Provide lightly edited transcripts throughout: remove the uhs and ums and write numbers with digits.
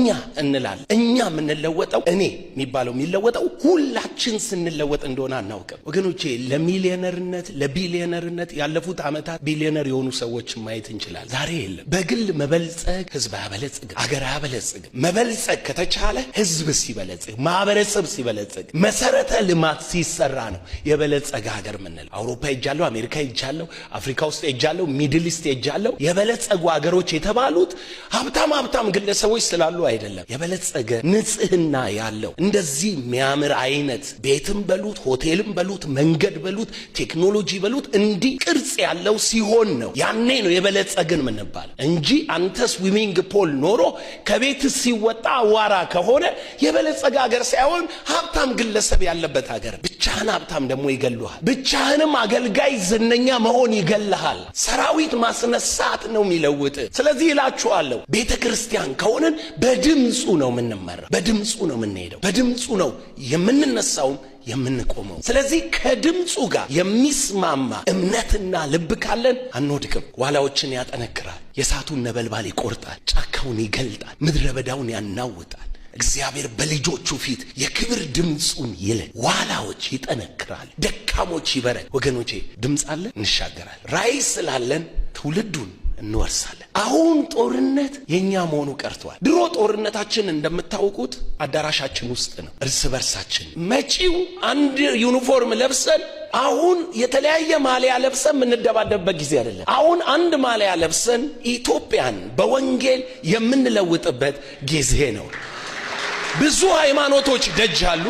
እኛ እንላለን። እኛ የምንለወጠው እኔ የሚባለው የሚለወጠው ሁላችን ስንለወጥ እንደሆነ አናውቅም ወገኖቼ። ለሚሊዮነርነት ለቢሊዮነርነት ያለፉት ዓመታት ቢሊዮነር የሆኑ ሰዎች ማየት እንችላለን። ዛሬ የለም። በግል መበልጸግ ህዝብ ያበለጽግ አገር ያበለጽግ። መበልጸግ ከተቻለ ህዝብ ሲበለጽግ ማህበረሰብ ሲበለጽግ መሰረተ ልማት ሲሰራ ነው የበለጸገ ሀገር ምንል። አውሮፓ ሄጃለሁ፣ አሜሪካ ሄጃለሁ፣ አፍሪካ ውስጥ ሄጃለሁ፣ ሚድል ኢስት ሄጃለሁ። የበለጸጉ ሀገሮች የተባሉት ሀብታም ግለሰቦች ስላሉ አይደለም። የበለጸገ ንጽህና ያለው እንደዚህ የሚያምር አይነት ቤትም በሉት ሆቴልም በሉት መንገድ በሉት ቴክኖሎጂ በሉት እንዲህ ቅርጽ ያለው ሲሆን ነው ያኔ ነው የበለጸግን ምንባል እንጂ አንተ ስዊሚንግ ፖል ኖሮ ከቤት ሲወጣ አዋራ ከሆነ የበለጸገ ሀገር ሳይሆን ሀብታም ግለሰብ ያለበት ሀገር። ብቻህን ሀብታም ደግሞ ይገሉሃል። ብቻህንም አገልጋይ ዝነኛ መሆን ይገልሃል። ሰራዊት ማስነሳት ነው የሚለውጥ። ስለዚህ እላችኋለሁ ቤተ ክርስቲያን ከሆነን በድምፁ ነው የምንመራ፣ በድምፁ ነው የምንሄደው፣ በድምፁ ነው የምንነሳው የምንቆመው። ስለዚህ ከድምፁ ጋር የሚስማማ እምነትና ልብ ካለን አንወድቅም። ዋላዎችን ያጠነክራል፣ የእሳቱን ነበልባል ይቆርጣል፣ ጫካውን ይገልጣል፣ ምድረ በዳውን ያናውጣል። እግዚአብሔር በልጆቹ ፊት የክብር ድምፁን ይልክ። ዋላዎች ይጠነክራል፣ ደካሞች ይበረክ። ወገኖቼ ድምፅ አለ፣ እንሻገራል። ራእይ ስላለን ትውልዱን እንወርሳለን። አሁን ጦርነት የኛ መሆኑ ቀርቷል። ድሮ ጦርነታችን እንደምታውቁት አዳራሻችን ውስጥ ነው፣ እርስ በርሳችን። መጪው አንድ ዩኒፎርም ለብሰን አሁን የተለያየ ማሊያ ለብሰን የምንደባደብበት ጊዜ አይደለም። አሁን አንድ ማሊያ ለብሰን ኢትዮጵያን በወንጌል የምንለውጥበት ጊዜ ነው። ብዙ ሃይማኖቶች ደጅ አሉ፣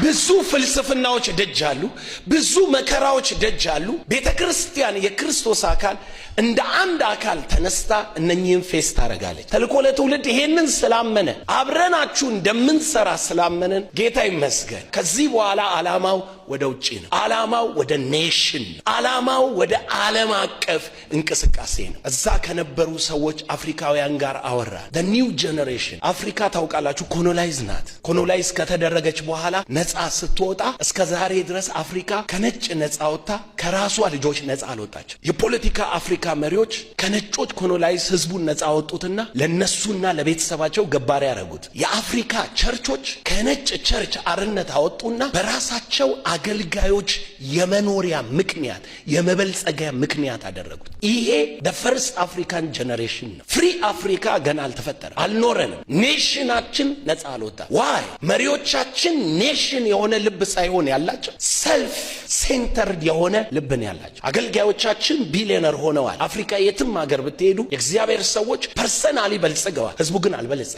ብዙ ፍልስፍናዎች ደጅ አሉ፣ ብዙ መከራዎች ደጅ አሉ። ቤተ ክርስቲያን የክርስቶስ አካል እንደ አንድ አካል ተነስታ እነኚህን ፌስ ታረጋለች። ተልኮ ለትውልድ ይሄንን ስላመነ አብረናችሁ እንደምንሰራ ስላመነን ጌታ ይመስገን። ከዚህ በኋላ ዓላማው ወደ ውጪ ነው። ዓላማው ወደ ኔሽን ነው። ዓላማው ወደ ዓለም አቀፍ እንቅስቃሴ ነው። እዛ ከነበሩ ሰዎች አፍሪካውያን ጋር አወራ። the new generation አፍሪካ ታውቃላችሁ ኮሎናይዝ ናት። ኮሎናይዝ ከተደረገች በኋላ ነፃ ስትወጣ እስከ ዛሬ ድረስ አፍሪካ ከነጭ ነፃ ወጣ ከራሷ ልጆች ነፃ አልወጣችም። የፖለቲካ አፍሪካ መሪዎች ከነጮች ኮሎናይዝ ህዝቡን ነፃ ወጡትና ለነሱና ለቤተሰባቸው ገባሪ ያረጉት። የአፍሪካ ቸርቾች ከነጭ ቸርች አርነት አወጡና በራሳቸው አገልጋዮች የመኖሪያ ምክንያት የመበልጸጊያ ምክንያት አደረጉት። ይሄ the first African generation ነው። ፍሪ አፍሪካ ገና አልተፈጠረም፣ አልኖረንም። ኔሽናችን ነፃ አልወጣ። ዋይ መሪዎቻችን ኔሽን የሆነ ልብ ሳይሆን ያላቸው ሰልፍ ሴንተርድ የሆነ ልብ ነው ያላቸው። አገልጋዮቻችን ቢሊዮነር ሆነዋል። አፍሪካ የትም ሀገር ብትሄዱ የእግዚአብሔር ሰዎች ፐርሰናሊ በልጽገዋል፣ ህዝቡ ግን አልበለጸገም።